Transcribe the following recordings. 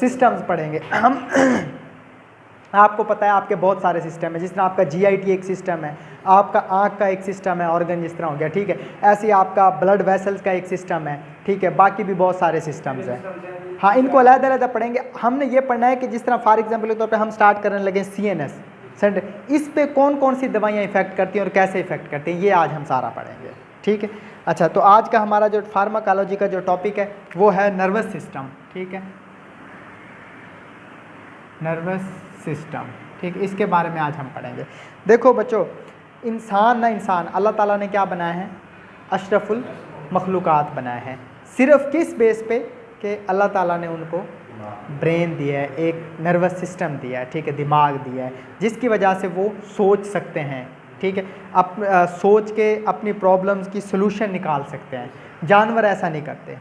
Systems पढ़ेंगे हम। आपको पता है आपके बहुत सारे सिस्टम है, जिस तरह आपका जीआईटी एक सिस्टम है, आपका आँख का एक सिस्टम है, ऑर्गन जिस तरह हो गया, ठीक है। ऐसे ही आपका ब्लड वेसल्स का एक सिस्टम है, ठीक है। बाकी भी बहुत सारे सिस्टम्स हैं। हाँ, इनको अलग अलग पढ़ेंगे। हमने ये पढ़ना है कि जिस तरह फॉर एग्जाम्पल के तौर पे हम स्टार्ट करने लगे CNS सेंटर, इस पे कौन कौन सी दवाइयाँ इफेक्ट करती हैं और कैसे इफेक्ट करती हैं, ये आज हम सारा पढ़ेंगे, ठीक है। अच्छा, तो आज का हमारा जो फार्माकोलॉजी का जो टॉपिक है वो है नर्वस सिस्टम, ठीक है, नर्वस सिस्टम, ठीक। इसके बारे में आज हम पढ़ेंगे। देखो बच्चों, इंसान अल्लाह ताला ने क्या बनाया है, अशरफुल मखलूक़ात बनाए हैं। सिर्फ किस बेस पे कि अल्लाह ताला ने उनको ब्रेन दिया है, एक नर्वस सिस्टम दिया है, ठीक है, दिमाग दिया है, जिसकी वजह से वो सोच सकते हैं, ठीक है। सोच के अपनी प्रॉब्लम्स की सोल्यूशन निकाल सकते हैं। जानवर ऐसा नहीं करते।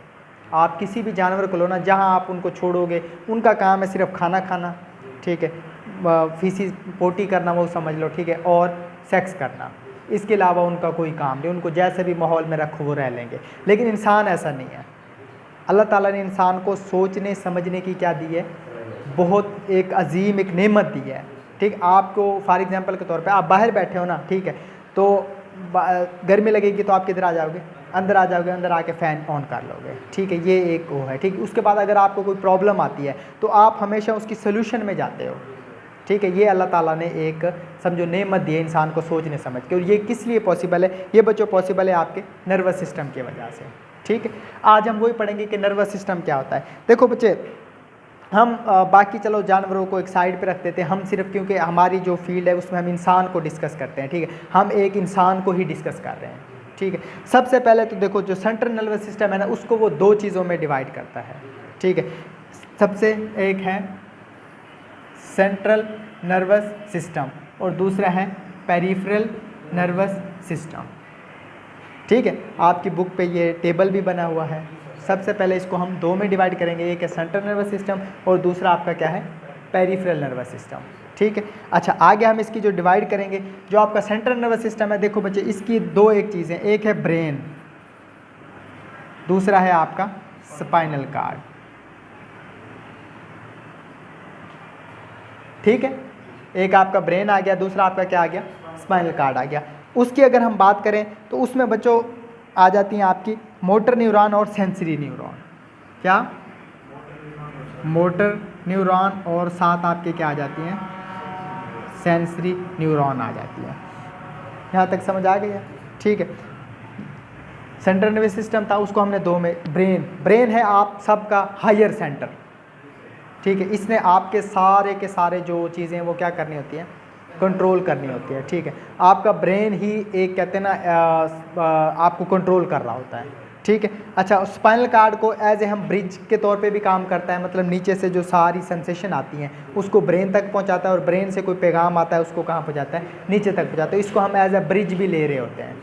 आप किसी भी जानवर को लो ना, जहाँ आप उनको छोड़ोगे, उनका काम है सिर्फ खाना खाना, ठीक है, फीसिस पोटी करना वो समझ लो, ठीक है, और सेक्स करना। इसके अलावा उनका कोई काम नहीं, उनको जैसे भी माहौल में रखो वो रह लेंगे। लेकिन इंसान ऐसा नहीं है। अल्लाह ताला ने इंसान को सोचने समझने की क्या दी है, बहुत एक अजीम एक नेमत दी है, ठीक। आपको फॉर एग्जांपल के तौर पे आप बाहर बैठे हो ना, ठीक है, तो गर्मी लगेगी तो आप किधर आ जाओगे, अंदर आ जाओगे, अंदर आके फ़ैन ऑन कर लोगे, ठीक है, ये एक वो है, ठीक। उसके बाद अगर आपको कोई प्रॉब्लम आती है तो आप हमेशा उसकी सोल्यूशन में जाते हो, ठीक है। ये अल्लाह ताला ने एक समझो नेमत दी है इंसान को सोचने समझ के। और ये किस लिए पॉसिबल है, ये बच्चों पॉसिबल है आपके नर्वस सिस्टम की वजह से, ठीक है। आज हम वही पढ़ेंगे कि नर्वस सिस्टम क्या होता है। देखो बच्चे, हम बाकी चलो जानवरों को एक साइड पे रख देते हैं, हम सिर्फ क्योंकि हमारी जो फील्ड है उसमें हम इंसान को डिस्कस करते हैं, ठीक है, हम एक इंसान को ही डिस्कस कर रहे हैं, ठीक है। सबसे पहले तो देखो जो सेंट्रल नर्वस सिस्टम है ना, उसको वो दो चीज़ों में डिवाइड करता है, ठीक है। सबसे एक है सेंट्रल नर्वस सिस्टम और दूसरा है पेरिफेरल नर्वस सिस्टम, ठीक है। आपकी बुक पे ये टेबल भी बना हुआ है। सबसे पहले इसको हम दो में डिवाइड करेंगे, एक है सेंट्रल नर्वस सिस्टम और दूसरा आपका क्या है, पेरिफेरल नर्वस सिस्टम, ठीक है। अच्छा, आगे हम इसकी जो डिवाइड करेंगे, जो आपका सेंट्रल नर्वस सिस्टम है, देखो बच्चे इसकी दो एक चीज़ें, एक है ब्रेन, दूसरा है आपका स्पाइनल कार्ड, ठीक है। एक आपका ब्रेन आ गया, दूसरा आपका क्या आ गया, स्पाइनल कार्ड आ गया। उसकी अगर हम बात करें तो उसमें बच्चों आ जाती हैं आपकी मोटर न्यूरॉन और सेंसरी न्यूरॉन। क्या, मोटर न्यूरॉन और साथ आपके क्या आ जाती हैं, सेंसरी न्यूरॉन आ जाती है। यहाँ तक समझ आ गई है, ठीक है। सेंट्रल नर्वस सिस्टम था, उसको हमने दो में, ब्रेन है आप सबका हायर सेंटर, ठीक है। इसने आपके सारे के सारे जो चीज़ें वो क्या करनी होती हैं, कंट्रोल करनी होती है, ठीक है। आपका ब्रेन ही एक कहते हैं ना आपको कंट्रोल कर रहा होता है, ठीक है। अच्छा, स्पाइनल कार्ड को एज ए हम ब्रिज के तौर पे भी काम करता है, मतलब नीचे से जो सारी सेंसेशन आती हैं उसको ब्रेन तक पहुंचाता है और ब्रेन से कोई पैगाम आता है उसको कहाँ पहुंचाता है, नीचे तक पहुंचाता है। इसको हम एज ए ब्रिज भी ले रहे होते हैं,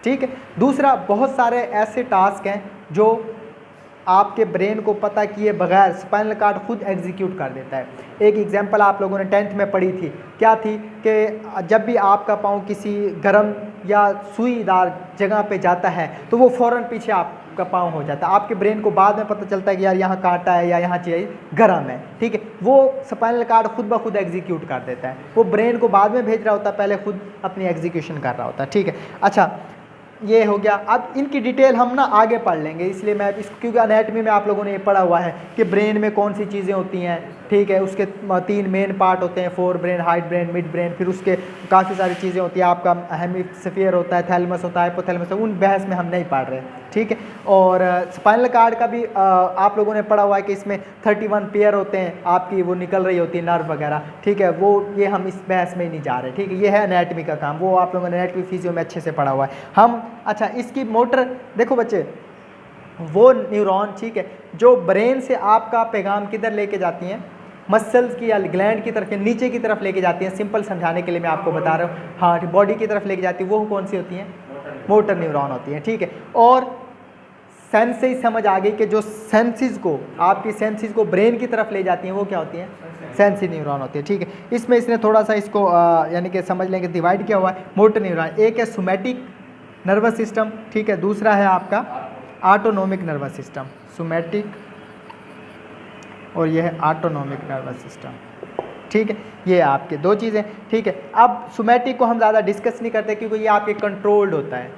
ठीक है। दूसरा, बहुत सारे ऐसे टास्क हैं जो आपके ब्रेन को पता किए बगैर स्पाइनल कार्ड खुद एग्जीक्यूट कर देता है। एक एग्जांपल आप लोगों ने 10th में पढ़ी थी, क्या थी कि जब भी आपका पाँव किसी गर्म या सुईदार जगह पे जाता है तो वो फ़ौरन पीछे आपका पाँव हो जाता है। आपके ब्रेन को बाद में पता चलता है कि यार यहाँ कांटा है या यहाँ चीज़ गर्म है, ठीक है। वो स्पाइनल कार्ड खुद ब खुद एग्जीक्यूट कर देता है, वो ब्रेन को बाद में भेज रहा होता है, पहले खुद अपनी एग्जीक्यूशन कर रहा होता है, ठीक है। अच्छा, ये हो गया। अब इनकी डिटेल हम ना आगे पढ़ लेंगे, इसलिए मैं क्योंकि एनाटॉमी में आप लोगों ने ये पढ़ा हुआ है कि ब्रेन में कौन सी चीज़ें होती हैं, ठीक है। उसके 3 मेन पार्ट होते हैं, fore brain, hide brain, mid brain, फिर उसके काफ़ी सारी चीज़ें होती हैं। आपका हेमिस्फीयर होता है, थैलेमस होता है, हाइपोथैलेमस, उन बहस में हम नहीं पढ़ रहे, ठीक है। और स्पाइनल कार्ड का भी आप लोगों ने पढ़ा हुआ है कि इसमें 31 पेयर होते हैं, आपकी वो निकल रही होती है नर्व वगैरह, ठीक है। वो ये हम इस बहस में नहीं जा रहे, ठीक है। ये है एनाटॉमी का काम, वो आप लोगों ने एनाटॉमी फिजियो में अच्छे से पढ़ा हुआ है हम। अच्छा, इसकी मोटर देखो बच्चे, वो न्यूरॉन, ठीक है, जो ब्रेन से आपका पैगाम किधर लेके जाती हैं, मसल्स की या ग्लैंड की तरफ, नीचे की तरफ लेके जाती हैं। सिंपल समझाने के लिए मैं आपको बता रहा हूँ, हाँ, बॉडी की तरफ लेके जाती है, वो कौन सी होती हैं, मोटर न्यूरॉन होती हैं, ठीक है। और सेंस से ही समझ आ गई कि जो सेंसिस को, आपकी सेंसिस को ब्रेन की तरफ ले जाती हैं, वो क्या होती हैं, सेंसरी न्यूरॉन होती है, ठीक है। इसमें इसने थोड़ा सा इसको यानी कि समझ लेंगे डिवाइड किया हुआ है। मोटर न्यूरॉन, एक है सोमैटिक नर्वस सिस्टम, ठीक है, दूसरा है आपका ऑटोनोमिक नर्वस सिस्टम, सोमैटिक और ये है ऑटोनॉमिक नर्वस सिस्टम। ठीक है, ये आपके दो चीज़ें। ठीक है, अब सोमैटिक को हम ज़्यादा डिस्कस नहीं करते क्योंकि ये आपके कंट्रोल्ड होता है।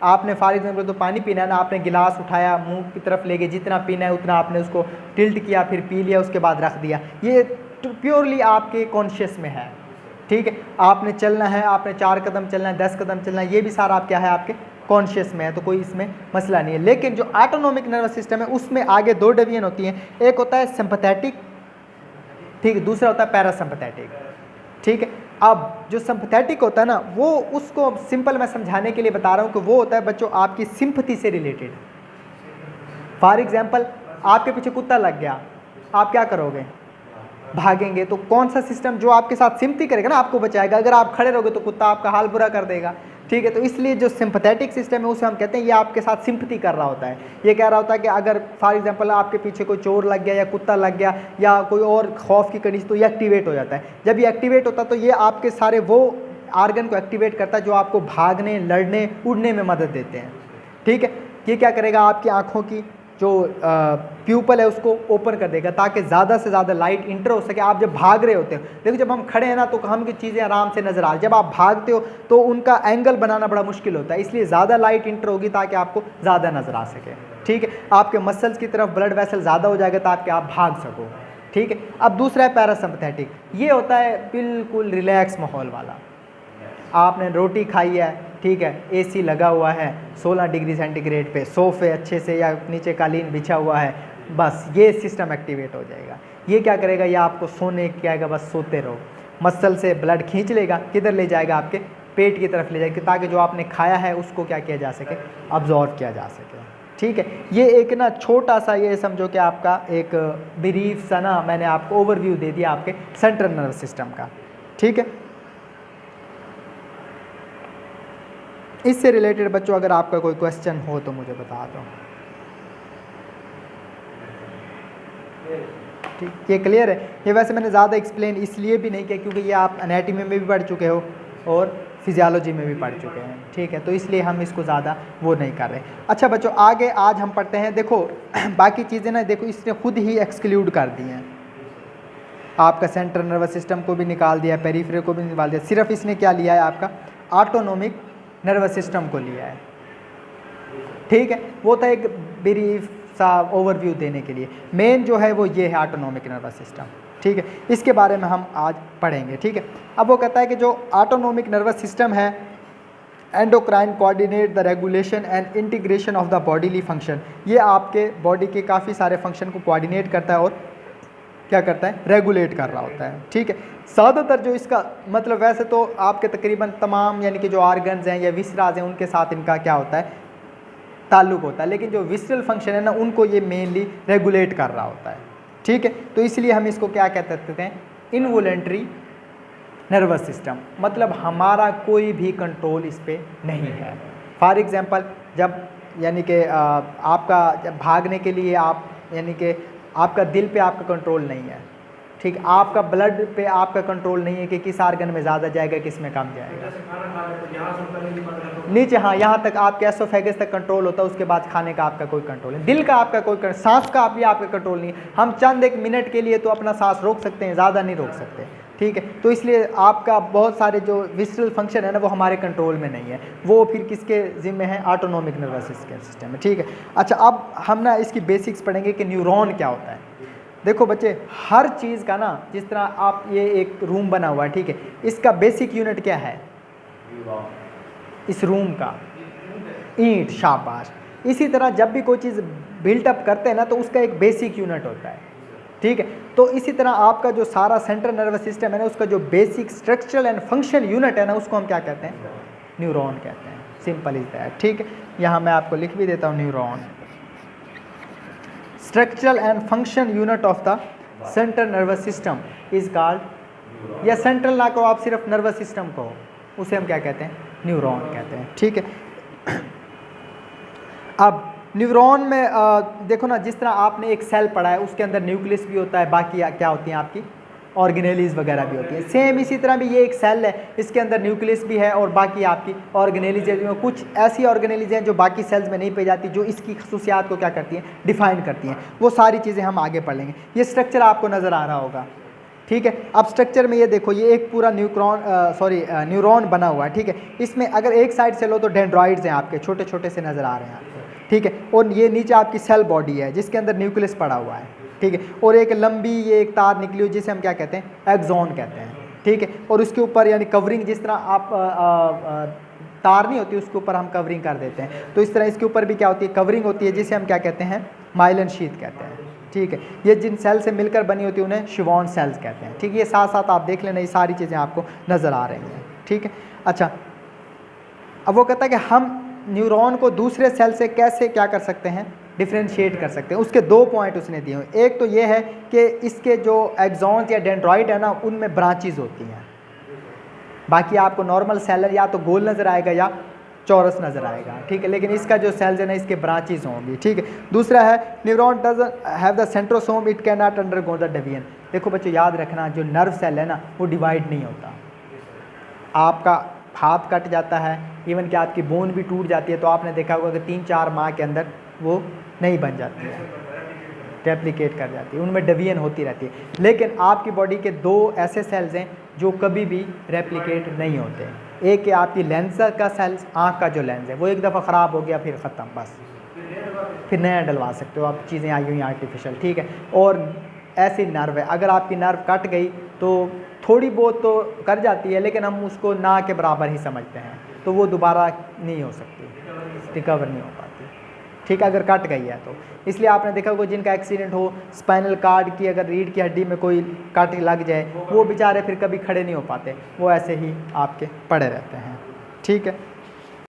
आपने फॉर एग्जाम्पल तो पानी पीना है ना, आपने गिलास उठाया, मुंह की तरफ ले गए, जितना पीना है उतना आपने उसको टिल्ट किया, फिर पी लिया, उसके बाद रख दिया। ये प्योरली आपके कॉन्शियस में है। ठीक है, आपने चलना है, आपने 4 कदम चलना है, 10 कदम चलना है, ये भी सारा आप क्या है आपके कॉन्शियस में है, तो कोई इसमें मसला नहीं है। लेकिन जो ऑटोनॉमिक नर्वस सिस्टम है उसमें आगे दो डिवीजन होती हैं, एक होता है सिंपैथेटिक, ठीक है, दूसरा होता है पैरासिम्पैथेटिक। ठीक है, अब जो सिंपैथेटिक होता है ना, वो उसको सिंपल मैं समझाने के लिए बता रहा हूँ कि वो होता है बच्चों आपकी सिंपैथी से रिलेटेड। फॉर एग्जांपल आपके पीछे कुत्ता लग गया, आप क्या करोगे? भागेंगे। तो कौन सा सिस्टम जो आपके साथ सिंपैथी करेगा ना, आपको बचाएगा। अगर आप खड़े रहोगे तो कुत्ता आपका हाल बुरा कर देगा। ठीक है, तो इसलिए जो सिंपैथेटिक सिस्टम है उसे हम कहते हैं ये आपके साथ सिंपैथी कर रहा होता है। ये कह रहा होता है कि अगर फॉर एग्जांपल आपके पीछे कोई चोर लग गया या कुत्ता लग गया या कोई और खौफ की कंडीशन, तो ये एक्टिवेट हो जाता है। जब ये एक्टिवेट होता है तो ये आपके सारे वो आर्गन को एक्टिवेट करता है जो आपको भागने, लड़ने, उड़ने में मदद देते हैं। ठीक है, ये क्या करेगा, आपकी आँखों की जो प्यूपल है उसको ओपन कर देगा ताकि ज़्यादा से ज़्यादा लाइट इंटर हो सके। आप जब भाग रहे होते हो, देखो जब हम खड़े हैं ना तो हम की चीज़ें आराम से नज़र आ रही, जब आप भागते हो तो उनका एंगल बनाना बड़ा मुश्किल होता है, इसलिए ज़्यादा लाइट इंटर होगी ताकि आपको ज़्यादा नज़र आ सके। ठीक है, आपके मसल्स की तरफ ब्लड वेसल ज़्यादा हो जाएगा ताकि आप भाग सको। ठीक है, अब दूसरा है पैरासिम्पैथेटिक, ये होता है बिल्कुल रिलैक्स माहौल वाला। आपने रोटी खाई है, ठीक है, एसी लगा हुआ है 16 डिग्री सेंटीग्रेड पे, सोफे अच्छे से या नीचे कालीन बिछा हुआ है, बस ये सिस्टम एक्टिवेट हो जाएगा। ये क्या करेगा, ये आपको सोने क्या आएगा, बस सोते रहो। मसल से ब्लड खींच लेगा, किधर ले जाएगा, आपके पेट की तरफ ले जाएगा ताकि जो आपने खाया है उसको क्या किया जा सके, अब्जॉर्व किया जा सके। ठीक है, ये एक ना छोटा सा, ये समझो कि आपका एक ब्रीफ सा ना मैंने आपको ओवरव्यू दे दिया आपके सेंट्रल नर्वस सिस्टम का। ठीक है, इससे रिलेटेड बच्चों अगर आपका कोई क्वेश्चन हो तो मुझे बता दो। ठीक, ये क्लियर है। ये वैसे मैंने ज़्यादा एक्सप्लेन इसलिए भी नहीं किया क्योंकि ये आप एनाटॉमी में भी पढ़ चुके हो और फिजियोलॉजी में भी पढ़ चुके हैं। ठीक है, तो इसलिए हम इसको ज़्यादा वो नहीं कर रहे। अच्छा बच्चों, आगे आज हम पढ़ते हैं। देखो बाकी चीज़ें ना, देखो इसने खुद ही एक्सक्लूड कर दी हैं। आपका सेंट्रल नर्वस सिस्टम को भी निकाल दिया, पेरिफेरल को भी निकाल दिया, सिर्फ इसने क्या लिया है, आपका ऑटोनॉमिक नर्वस सिस्टम को लिया है। ठीक है, वो था एक ब्रीफ सा ओवरव्यू देने के लिए। मेन जो है वो ये है ऑटोनॉमिक नर्वस सिस्टम। ठीक है, इसके बारे में हम आज पढ़ेंगे। ठीक है, अब वो कहता है कि जो ऑटोनॉमिक नर्वस सिस्टम है, endocrine coordinate the regulation and integration of the bodily function. ये आपके बॉडी के काफ़ी सारे फंक्शन को कोऑर्डिनेट करता है और क्या करता है, रेगुलेट कर रहा होता है। ठीक है, ज़्यादातर जो इसका मतलब, वैसे तो आपके तकरीबन तमाम यानी कि जो आर्गन्स हैं या विसराज हैं उनके साथ इनका क्या होता है, ताल्लुक होता है, लेकिन जो विसरल फंक्शन है ना उनको ये मेनली रेगुलेट कर रहा होता है। ठीक है, तो इसलिए हम इसको क्या कहते हैं, इनवॉलंटरी नर्वस सिस्टम। मतलब हमारा कोई भी कंट्रोल इस पर नहीं है। फॉर एग्जांपल जब यानी कि आपका जब भागने के लिए आप यानी कि आपका दिल पे आपका कंट्रोल नहीं है। ठीक, आपका ब्लड पे आपका कंट्रोल नहीं है कि किस आर्गन में ज़्यादा जाएगा, किस में कम जाएगा। नीचे, हाँ, यहाँ तक आपके एसोफेगस तक कंट्रोल होता है, उसके बाद खाने का आपका कोई कंट्रोल नहीं। दिल का आपका कोई, सांस का भी आपका कंट्रोल नहीं है। हम चंद एक मिनट के लिए तो अपना सांस रोक सकते हैं, ज़्यादा नहीं रोक सकते। ठीक है, तो इसलिए आपका बहुत सारे जो विसरल फंक्शन है ना वो हमारे कंट्रोल में नहीं है, वो फिर किसके ज़िम्मे है, ऑटोनॉमिक नर्वस सिस्टम में। ठीक है, अच्छा अब हम ना इसकी बेसिक्स पढ़ेंगे कि न्यूरॉन क्या होता है। देखो बच्चे, हर चीज़ का ना, जिस तरह आप ये एक रूम बना हुआ है, ठीक है, इसका बेसिक यूनिट क्या है, इस रूम का ईंट, शाबाश। इसी तरह जब भी कोई चीज़ बिल्टअप करते हैं ना तो उसका एक बेसिक यूनिट होता है। ठीक है, तो इसी तरह आपका जो सारा सेंट्रल नर्वस सिस्टम है ना उसका जो basic structural and function unit है ना उसको हम क्या कहते हैं, न्यूरॉन कहते हैं। Simple is that. ठीक है, यहाँ मैं आपको लिख भी देता हूँ, neuron structural and function unit of the central nervous system is called, या सेंट्रल ना कहो आप, सिर्फ नर्वस सिस्टम कहो, उसे हम क्या कहते हैं, न्यूरॉन कहते हैं। ठीक है, अब न्यूरॉन में देखो ना, जिस तरह आपने एक सेल पढ़ा है उसके अंदर न्यूक्लियस भी होता है, बाकी क्या होती हैं आपकी ऑर्गेनेलीज वगैरह भी होती है। सेम इसी तरह भी ये एक सेल है, इसके अंदर न्यूक्लियस भी है और बाकी आपकी ऑर्गेनेलीज है। कुछ ऐसी ऑर्गेनेलीज हैं जो बाकी सेल्स में नहीं पाई जाती, जो इसकी खसूसियात को क्या करती हैं, डिफाइन करती हैं। वो सारी चीज़ें हम आगे पढ़ लेंगे। ये स्ट्रक्चर आपको नज़र आ रहा होगा, ठीक है। अब स्ट्रक्चर में ये देखो, ये एक पूरा न्यूरॉन बना हुआ है, ठीक है। इसमें अगर एक साइड से लो तो डेंड्राइड्स हैं आपके, छोटे छोटे से नज़र आ रहे हैं आपको, ठीक है। और ये नीचे आपकी सेल बॉडी है जिसके अंदर न्यूक्लियस पड़ा हुआ है, ठीक है। और एक लंबी ये एक तार निकली हुई जिसे हम क्या कहते हैं, एक्सॉन कहते हैं, ठीक है। और उसके ऊपर यानी कवरिंग, जिस तरह आप तार नहीं होती उसके ऊपर हम कवरिंग कर देते हैं, तो इस तरह इसके ऊपर भी क्या होती है, कवरिंग होती है, जिसे हम क्या कहते हैं, माइलिन शीथ कहते हैं, ठीक है। ये जिन सेल से मिलकर बनी होती है उन्हें शिवॉन सेल्स कहते हैं, ठीक है। ये साथ साथ आप देख लेना, ये सारी चीज़ें आपको नज़र आ रही हैं, ठीक है। अच्छा, अब वो कहता है कि हम न्यूरॉन को दूसरे सेल से कैसे क्या कर सकते हैं, डिफ्रेंशिएट कर सकते हैं। उसके 2 पॉइंट उसने दिए हुए। एक तो ये है कि इसके जो एक्सॉन्स या डेंड्राइड है ना, उनमें ब्रांचेज होती हैं। बाकी आपको नॉर्मल सेल या तो गोल नज़र आएगा या चौरस नज़र आएगा, ठीक है। लेकिन इसका जो सेल्स है ना, इसके ब्रांचेज होंगी, ठीक है। दूसरा है neuron doesn't have the centrosome, it can not undergo the division. देखो बच्चों, याद रखना, जो नर्व सेल है ना वो डिवाइड नहीं होता। आपका हाथ कट जाता है, इवन कि आपकी बोन भी टूट जाती है, तो आपने देखा होगा कि 3-4 माह के अंदर वो नहीं बन जाती है, रेप्लिकेट कर जाती है, उनमें डिवीजन होती रहती है। लेकिन आपकी बॉडी के 2 ऐसे सेल्स हैं जो कभी भी रेप्लिकेट नहीं होते। एक है आपकी लेंस का सेल्स, आँख का जो लेंस है वो एक दफ़ा ख़राब हो गया फिर ख़त्म, बस फिर नया डलवा सकते हो आप, चीज़ें आई हुई आर्टिफिशियल, ठीक है। और ऐसी नर्व है, अगर आपकी नर्व कट गई तो थोड़ी बहुत तो कर जाती है, लेकिन हम उसको ना के बराबर ही समझते हैं, तो वो दोबारा नहीं हो सकती, रिकवर नहीं हो पाती, ठीक है, अगर कट गई है तो। इसलिए आपने देखा होगा जिनका एक्सीडेंट हो, स्पाइनल कार्ड की अगर रीढ़ की हड्डी में कोई कट लग जाए, वो बेचारे फिर कभी खड़े नहीं हो पाते, वो ऐसे ही आपके पड़े रहते हैं, ठीक है।